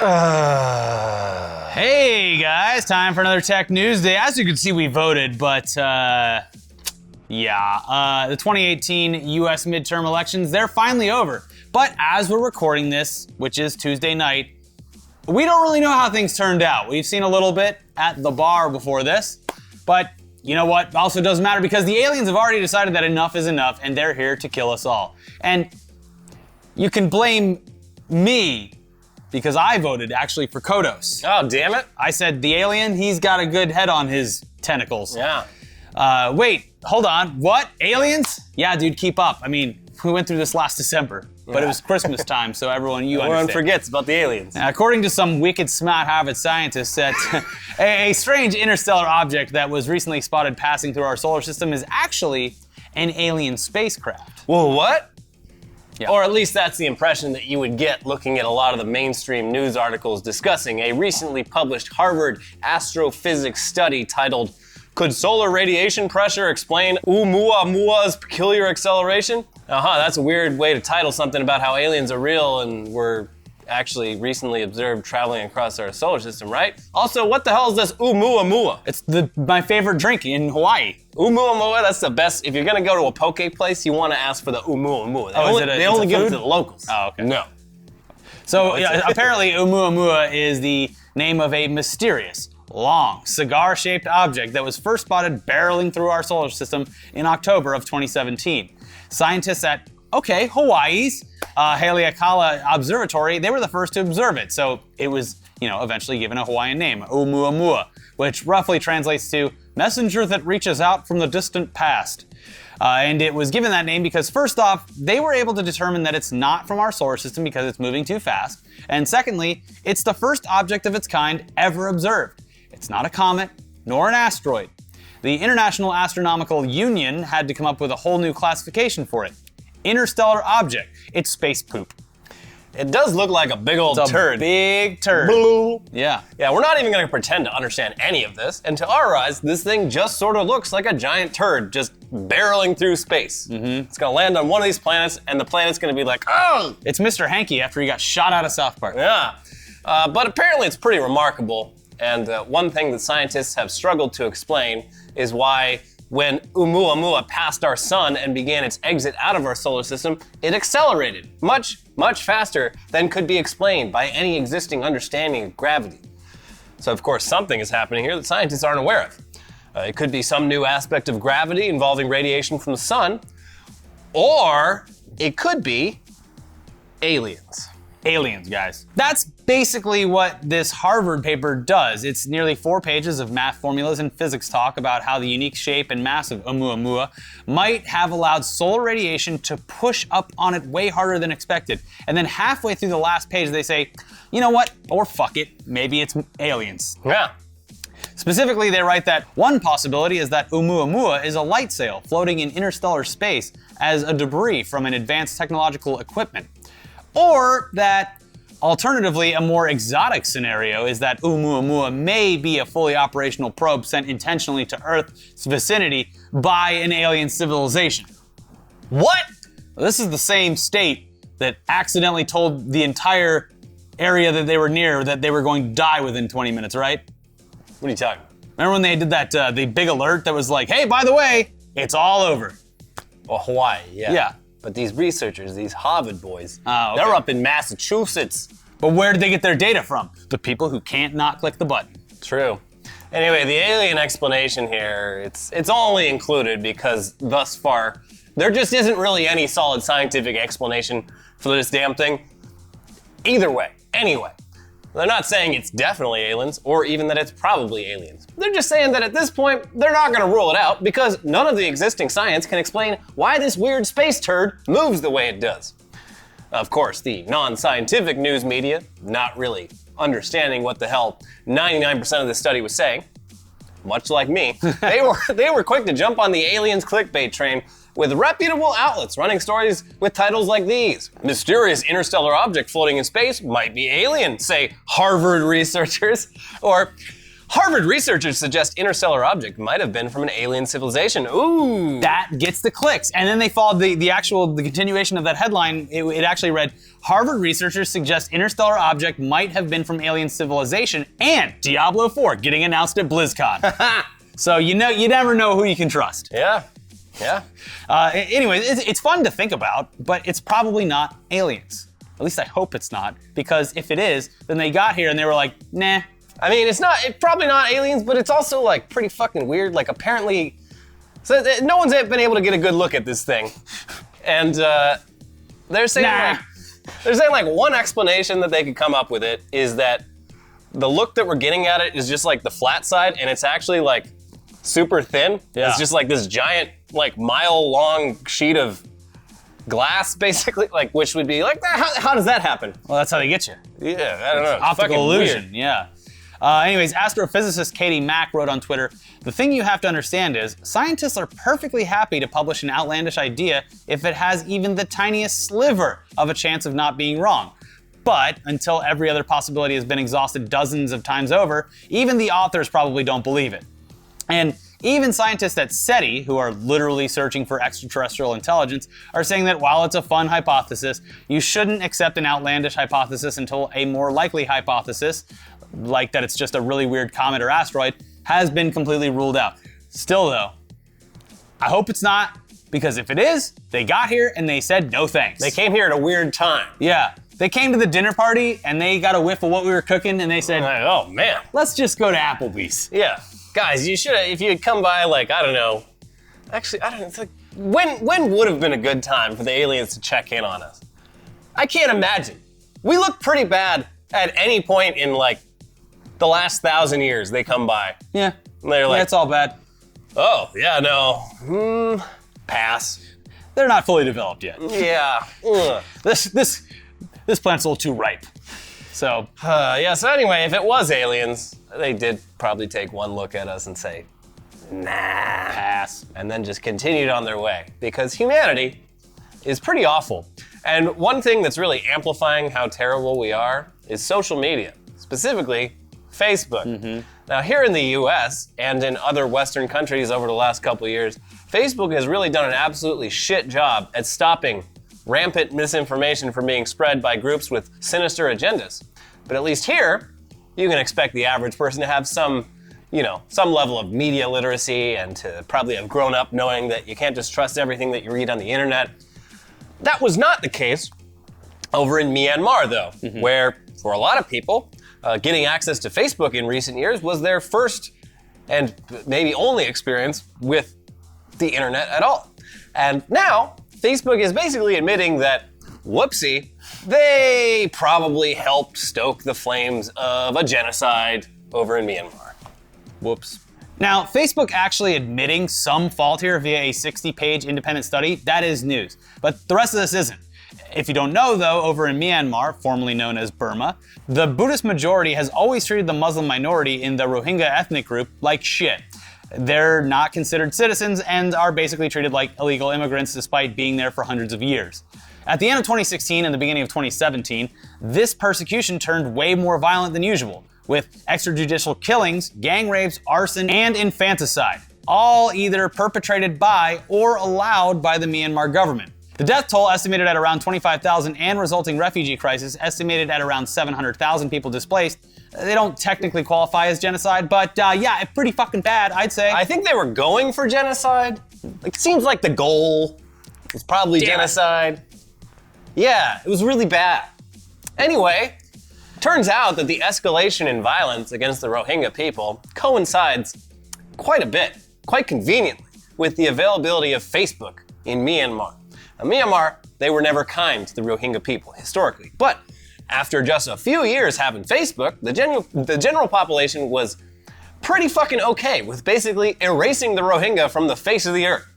Hey guys, time for another Tech News Day. As you can see, we voted, but the 2018 US midterm elections, they're finally over. But as we're recording this, which is Tuesday night, we don't really know how things turned out. We've seen a little bit at the bar before this, but you know what? Also doesn't matter because the aliens have already decided that enough is enough and they're here to kill us all. And you can blame me because I voted actually for Kodos. Oh, damn it. I said the alien, he's got a good head on his tentacles. Yeah. Wait, hold on. What? Aliens? Yeah, dude, keep up. I mean, we went through this last December, but it was Christmas time, so everyone understand. Forgets about the aliens. According to some wicked smart Harvard scientists, that a strange interstellar object that was recently spotted passing through our solar system is actually an alien spacecraft. Whoa, what? Yeah. Or at least that's the impression that you would get looking at a lot of the mainstream news articles discussing a recently published Harvard astrophysics study titled, "Could Solar Radiation Pressure Explain Oumuamua's Peculiar Acceleration?" That's a weird way to title something about how aliens are real and were actually recently observed traveling across our solar system, right? Also, what the hell is this Oumuamua? It's my favorite drink in Hawaii. Oumuamua, that's the best. If you're gonna go to a poke place, you wanna ask for the Oumuamua. They it's only a give it food? to the locals. Oh, okay. No. So apparently Oumuamua is the name of a mysterious, long, cigar-shaped object that was first spotted barreling through our solar system in October of 2017. Scientists at, Hawaii's Haleakala Observatory, they were the first to observe it. So it was, eventually given a Hawaiian name, Oumuamua, which roughly translates to messenger that reaches out from the distant past. And it was given that name because first off, they were able to determine that it's not from our solar system because it's moving too fast. And secondly, it's the first object of its kind ever observed. It's not a comet, nor an asteroid. The International Astronomical Union had to come up with a whole new classification for it. Interstellar object. It's space poop. It does look like a big old It's a turd. big turd. Blue. Yeah. Yeah, we're not even gonna pretend to understand any of this, and to our eyes, this thing just sort of looks like a giant turd just barreling through space. It's gonna land on one of these planets, and the planet's gonna be like, oh! It's Mr. Hanky after he got shot out of South Park. Yeah. But apparently it's pretty remarkable, and one thing that scientists have struggled to explain is why when Oumuamua passed our sun and began its exit out of our solar system, it accelerated much, much faster than could be explained by any existing understanding of gravity. So of course something is happening here that scientists aren't aware of. It could be some new aspect of gravity involving radiation from the sun, or it could be aliens. Aliens, guys. That's basically what this Harvard paper does. It's nearly 4 pages of math formulas and physics talk about how the unique shape and mass of Oumuamua might have allowed solar radiation to push up on it way harder than expected. And then halfway through the last page, they say, you know what? Or fuck it, maybe it's aliens. Yeah. Specifically, they write that one possibility is that Oumuamua is a light sail floating in interstellar space as a debris from an advanced technological equipment. Or that, alternatively, a more exotic scenario is that Oumuamua may be a fully operational probe sent intentionally to Earth's vicinity by an alien civilization. What? This is the same state that accidentally told the entire area that they were near that they were going to die within 20 minutes, right? What are you talking about? Remember when they did that, the big alert that was like, hey, by the way, it's all over. Well, Hawaii, yeah. Yeah. But these researchers, these Harvard boys, Oh, okay. they're up in Massachusetts. But where did they get their data from? The people who can't not click the button. True. Anyway, the alien explanation here, it's only included because thus far, there just isn't really any solid scientific explanation for this damn thing. Either way, anyway. They're not saying it's definitely aliens, or even that it's probably aliens. They're just saying that at this point, they're not gonna rule it out because none of the existing science can explain why this weird space turd moves the way it does. Of course, the non-scientific news media, not really understanding what the hell 99% of the study was saying, much like me, they were quick to jump on the aliens clickbait train with reputable outlets running stories with titles like these. Mysterious interstellar object floating in space might be alien, say Harvard researchers. Or Harvard researchers suggest interstellar object might have been from an alien civilization. Ooh. That gets the clicks. And then they followed the continuation of that headline. It actually read, Harvard researchers suggest interstellar object might have been from alien civilization, and Diablo 4 getting announced at BlizzCon. So you never know who you can trust. Yeah. Anyway, it's fun to think about, but it's probably not aliens. At least I hope it's not, because if it is, then they got here and they were like, nah. I mean, it's probably not aliens, but it's also like pretty fucking weird. Like apparently, so no one's been able to get a good look at this thing, and they're saying like one explanation that they could come up with it is that the look that we're getting at it is just like the flat side, and it's actually like super thin. Yeah. It's just like this giant, like mile-long sheet of glass, basically, like which would be like, how does that happen? Well, that's how they get you. Yeah, I don't know. It's Optical illusion, weird. yeah. Anyways, astrophysicist Katie Mack wrote on Twitter, the thing you have to understand is, scientists are perfectly happy to publish an outlandish idea if it has even the tiniest sliver of a chance of not being wrong. But until every other possibility has been exhausted dozens of times over, even the authors probably don't believe it. And even scientists at SETI, who are literally searching for extraterrestrial intelligence, are saying that while it's a fun hypothesis, you shouldn't accept an outlandish hypothesis until a more likely hypothesis, like that it's just a really weird comet or asteroid, has been completely ruled out. Still though, I hope it's not, because if it is, they got here and they said no thanks. They came here at a weird time. Yeah. They came to the dinner party and they got a whiff of what we were cooking and they said, oh man, let's just go to Applebee's. Yeah. Guys, you should have, if you had come by, like, I don't know. Actually, I don't know. It's like, when would have been a good time for the aliens to check in on us? I can't imagine. We look pretty bad at any point in, like, the last 1,000 years they come by. Yeah. And they're like, yeah, it's all bad. Oh, yeah, no. Pass. They're not fully developed yet. Yeah. This plant's a little too ripe. So. Yeah, so anyway, if it was aliens, they did probably take one look at us and say, nah. Pass. And then just continued on their way. Because humanity is pretty awful. And one thing that's really amplifying how terrible we are is social media, specifically Facebook. Mm-hmm. Now here in the US and in other Western countries over the last couple of years, Facebook has really done an absolutely shit job at stopping rampant misinformation from being spread by groups with sinister agendas. But at least here, you can expect the average person to have some level of media literacy and to probably have grown up knowing that you can't just trust everything that you read on the internet. That was not the case over in Myanmar, though, where for a lot of people, getting access to Facebook in recent years was their first and maybe only experience with the internet at all. And now, Facebook is basically admitting that, whoopsie, they probably helped stoke the flames of a genocide over in Myanmar. Whoops. Now, Facebook actually admitting some fault here via a 60-page independent study, that is news. But the rest of this isn't. If you don't know, though, over in Myanmar, formerly known as Burma, the Buddhist majority has always treated the Muslim minority in the Rohingya ethnic group like shit. They're not considered citizens and are basically treated like illegal immigrants despite being there for hundreds of years. At the end of 2016 and the beginning of 2017, this persecution turned way more violent than usual, with extrajudicial killings, gang rapes, arson, and infanticide, all either perpetrated by or allowed by the Myanmar government. The death toll estimated at around 25,000 and resulting refugee crisis estimated at around 700,000 people displaced. They don't technically qualify as genocide, but yeah, pretty fucking bad, I'd say. I think they were going for genocide. It seems like the goal was probably genocide. Yeah, it was really bad. Anyway, turns out that the escalation in violence against the Rohingya people coincides quite a bit, quite conveniently, with the availability of Facebook in Myanmar. Now, Myanmar, they were never kind to the Rohingya people, historically. But after just a few years having Facebook, the general population was pretty fucking okay with basically erasing the Rohingya from the face of the earth.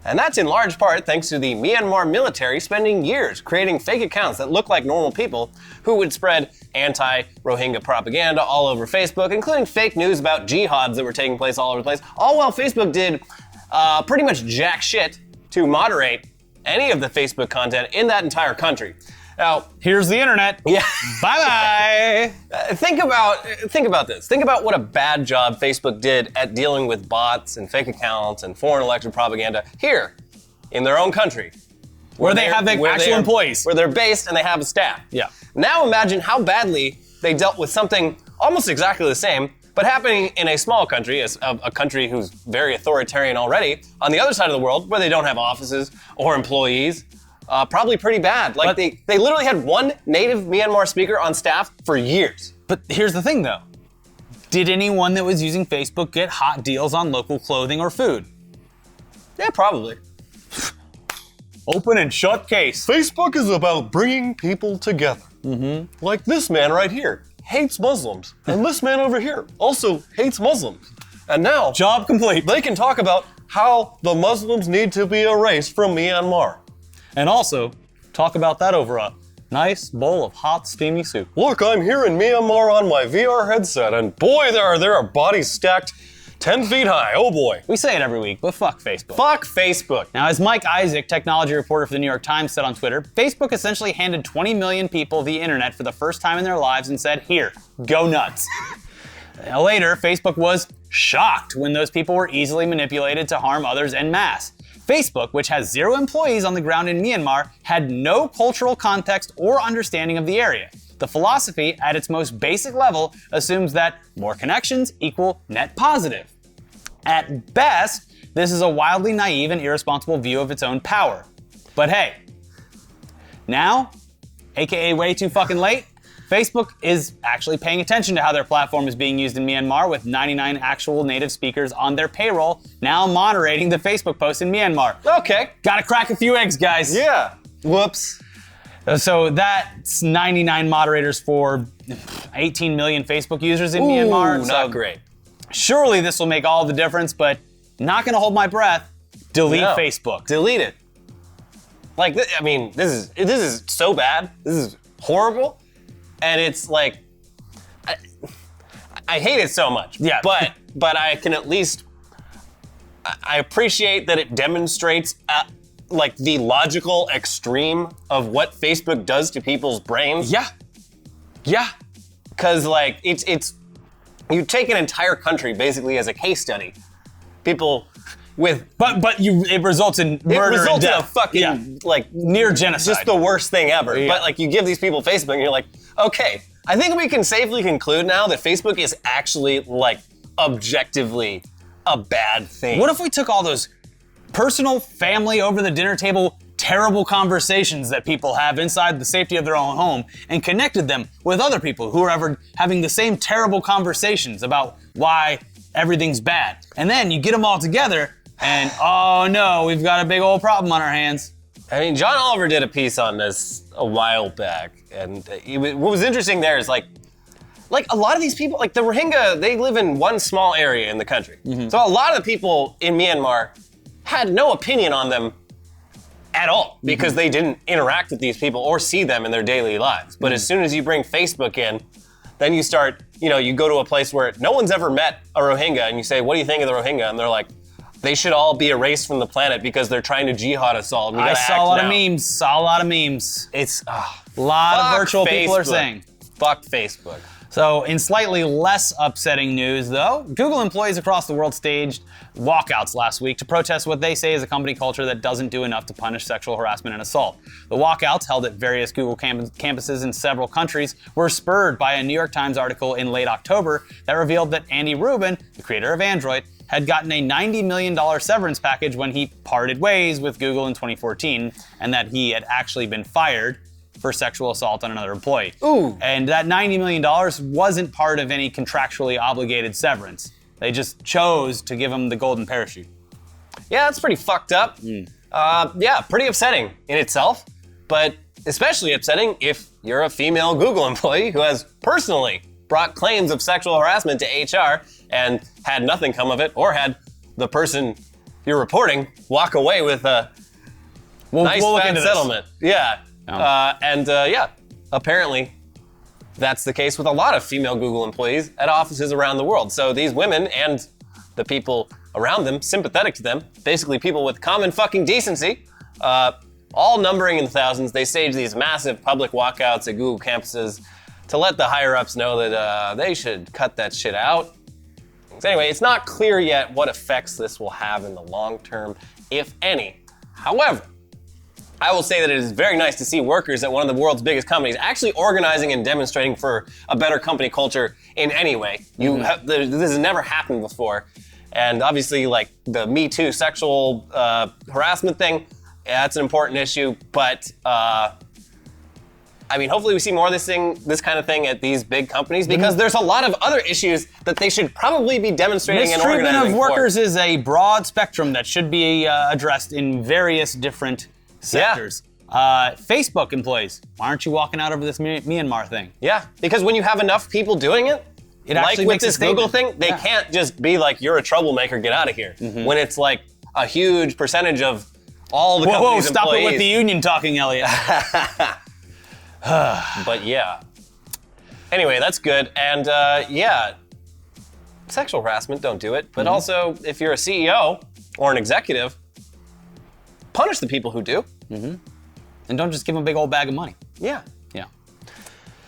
And that's in large part thanks to the Myanmar military spending years creating fake accounts that look like normal people who would spread anti-Rohingya propaganda all over Facebook, including fake news about jihads that were taking place all over the place, all while Facebook did pretty much jack shit to moderate any of the Facebook content in that entire country. Now, here's the internet. Yeah. Bye-bye. Think about this. Think about what a bad job Facebook did at dealing with bots and fake accounts and foreign election propaganda here in their own country. Where they have actual employees. Where they're based and they have a staff. Yeah. Now imagine how badly they dealt with something almost exactly the same, but happening in a small country, a country who's very authoritarian already, on the other side of the world where they don't have offices or employees. Probably pretty bad. Like they literally had one native Myanmar speaker on staff for years. But here's the thing though. Did anyone that was using Facebook get hot deals on local clothing or food? Yeah, probably. Open and shut case. Facebook is about bringing people together. Mm-hmm. Like this man right here hates Muslims. And this man over here also hates Muslims. And now, job complete. They can talk about how the Muslims need to be erased from Myanmar. And also, talk about that over a nice bowl of hot, steamy soup. Look, I'm here in Myanmar on my VR headset, and boy, there are bodies stacked 10 feet high. Oh boy. We say it every week, but fuck Facebook. Fuck Facebook. Now, as Mike Isaac, technology reporter for the New York Times, said on Twitter, Facebook essentially handed 20 million people the internet for the first time in their lives and said, here, go nuts. Now, later, Facebook was shocked when those people were easily manipulated to harm others en masse. Facebook, which has 0 employees on the ground in Myanmar, had no cultural context or understanding of the area. The philosophy, at its most basic level, assumes that more connections equal net positive. At best, this is a wildly naive and irresponsible view of its own power. But hey, now, aka way too fucking late, Facebook is actually paying attention to how their platform is being used in Myanmar, with 99 actual native speakers on their payroll, now moderating the Facebook posts in Myanmar. Okay. Gotta crack a few eggs, guys. Yeah. Whoops. So that's 99 moderators for 18 million Facebook users in Myanmar. Not great. Surely this will make all the difference, but not gonna hold my breath. Delete Facebook. Delete it. Like, I mean, this is so bad. This is horrible. And it's like, I hate it so much. Yeah. But I can at least, I appreciate that it demonstrates like the logical extreme of what Facebook does to people's brains. Yeah. Yeah. Because like, it's, you take an entire country basically as a case study. People with... But it results in murder and death. It results in a fucking, like... near genocide. Just the worst thing ever. Yeah. But like, you give these people Facebook and you're like, okay, I think we can safely conclude now that Facebook is actually like objectively a bad thing. What if we took all those personal, family, over the dinner table, terrible conversations that people have inside the safety of their own home and connected them with other people who are ever having the same terrible conversations about why everything's bad? And then you get them all together and, oh no, we've got a big old problem on our hands. I mean, John Oliver did a piece on this a while back, and what was interesting there is like a lot of these people, like the Rohingya, they live in one small area in the country. Mm-hmm. So a lot of the people in Myanmar had no opinion on them at all because they didn't interact with these people or see them in their daily lives. But as soon as you bring Facebook in, then you start, you go to a place where no one's ever met a Rohingya and you say, what do you think of the Rohingya? And they're like, they should all be erased from the planet because they're trying to jihad us all. I saw a lot of memes. It's a lot of virtual people are saying. Fuck Facebook. So in slightly less upsetting news though, Google employees across the world staged walkouts last week to protest what they say is a company culture that doesn't do enough to punish sexual harassment and assault. The walkouts, held at various Google campuses in several countries, were spurred by a New York Times article in late October that revealed that Andy Rubin, the creator of Android, had gotten a $90 million severance package when he parted ways with Google in 2014, and that he had actually been fired for sexual assault on another employee. Ooh. And that $90 million wasn't part of any contractually obligated severance. They just chose to give him the golden parachute. Yeah, that's pretty fucked up. Yeah, pretty upsetting in itself, but especially upsetting if you're a female Google employee who has personally brought claims of sexual harassment to HR and had nothing come of it, or had the person you're reporting walk away with a nice fat settlement. Yeah. Apparently that's the case with a lot of female Google employees at offices around the world. So these women and the people around them, sympathetic to them, basically people with common fucking decency, all numbering in the thousands, they staged these massive public walkouts at Google campuses to let the higher-ups know that they should cut that shit out. So anyway, it's not clear yet what effects this will have in the long term, if any. However, I will say that it is very nice to see workers at one of the world's biggest companies actually organizing and demonstrating for a better company culture in any way. This has never happened before. And obviously, like the Me Too sexual harassment thing, that's an important issue. But I mean, hopefully we see more of this kind of thing at these big companies, because there's a lot of other issues that they should probably be demonstrating and organizing Mistreatment of workers for. is a broad spectrum that should be addressed in various different sectors. Facebook employees, why aren't you walking out over this Myanmar thing? Yeah, because when you have enough people doing it, like with this Google thing, they can't just be like, you're a troublemaker, get out of here. When it's like a huge percentage of all the company's stop employees. it with the union talking, Elliot. But yeah. Anyway, that's good. And yeah, sexual harassment, don't do it. But also, if you're a CEO or an executive, punish the people who do. And don't just give them a big old bag of money. Yeah. Yeah.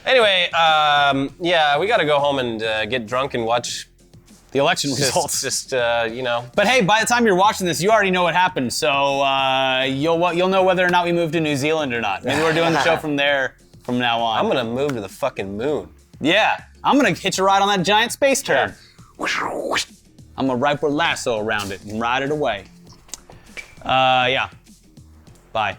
Anyway, yeah, we got to go home and get drunk and watch the election results. Just you know. But hey, by the time you're watching this, you already know what happened. So you'll know whether or not we moved to New Zealand or not. Maybe we're doing the show from there from now on. I'm gonna move to the fucking moon. Yeah, I'm gonna hitch a ride on that giant space turd. I'm gonna wrap a lasso around it and ride it away. Yeah. Bye.